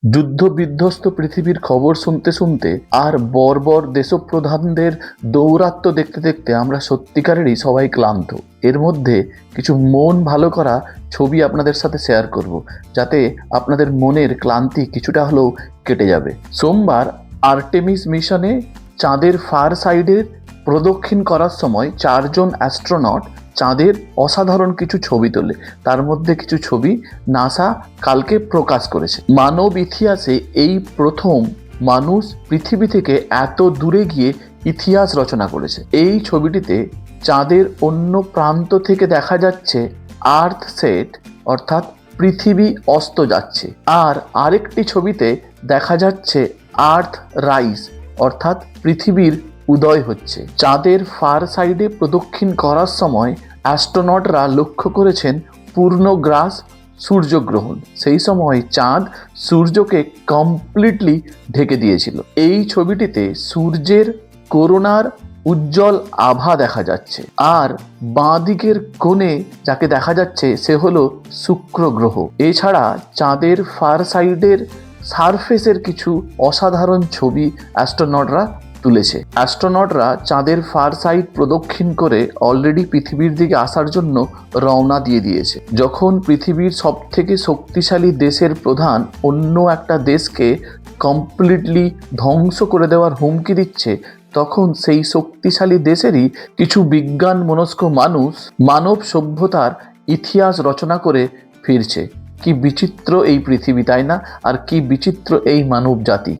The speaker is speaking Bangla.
যুদ্ধ বিধ্বস্ত পৃথিবীর খবর শুনতে শুনতে আর বর্বর দেশপ্রধানদের দৌরাত্ম্য দেখতে দেখতে আমরা সত্যিকারেরই সবাই ক্লান্ত। এর মধ্যে কিছু মন ভালো করা ছবি আপনাদের সাথে শেয়ার করব, যাতে আপনাদের মনের ক্লান্তি কিছুটা হলেও কেটে যাবে। সোমবার আর্টেমিস মিশনে চাঁদের ফার সাইডের প্রদক্ষিণ করার সময় 4জন অ্যাস্ট্রোনট চাঁদের অসাধারণ কিছু ছবি তোলে। তার মধ্যে কিছু ছবি নাসা কালকে প্রকাশ করেছে। মানব ইতিহাসে এই প্রথম মানুষ পৃথিবী থেকে এত দূরে গিয়ে ইতিহাস রচনা করেছে। এই ছবিটিতে চাঁদের অন্য প্রান্ত থেকে দেখা যাচ্ছে আর্থ সেট, অর্থাৎ পৃথিবী অস্ত যাচ্ছে, আর আরেকটি ছবিতে দেখা যাচ্ছে আর্থ রাইজ, অর্থাৎ পৃথিবীর উদয় হচ্ছে। চাঁদের ফার সাইডে প্রদক্ষিণ করার সময় অ্যাস্ট্রোনটরা লক্ষ্য করেছেন পূর্ণগ্রাস সূর্যগ্রহণ। সেই সময় চাঁদ সূর্যকে কমপ্লিটলি ঢেকে দিয়েছিল। এই ছবিটিতে সূর্যের করোনার উজ্জ্বল আভা দেখা যাচ্ছে, আর বাঁ দিকের কোণে যাকে দেখা যাচ্ছে সে হলো শুক্র গ্রহ। এছাড়া চাঁদের ফার সাইডের সারফেসের কিছু অসাধারণ ছবি অ্যাস্ট্রোনটরা তুলেছে। অ্যাস্ট্রোনটরা চাঁদের ফার সাইড প্রদক্ষিণ করে অলরেডি পৃথিবীর দিকে আসার জন্য রওনা দিয়ে দিয়েছে। যখন পৃথিবীর সব থেকে শক্তিশালী দেশের প্রধান অন্য একটা দেশকে কমপ্লিটলি ধ্বংস করে দেওয়ার হুমকি দিচ্ছে, তখন সেই শক্তিশালী দেশেরই কিছু বিজ্ঞান মনস্ক মানুষ মানব সভ্যতার ইতিহাস রচনা করে ফিরছে। কি বিচিত্র এই পৃথিবী, তাই না? আর কি বিচিত্র এই মানব জাতি।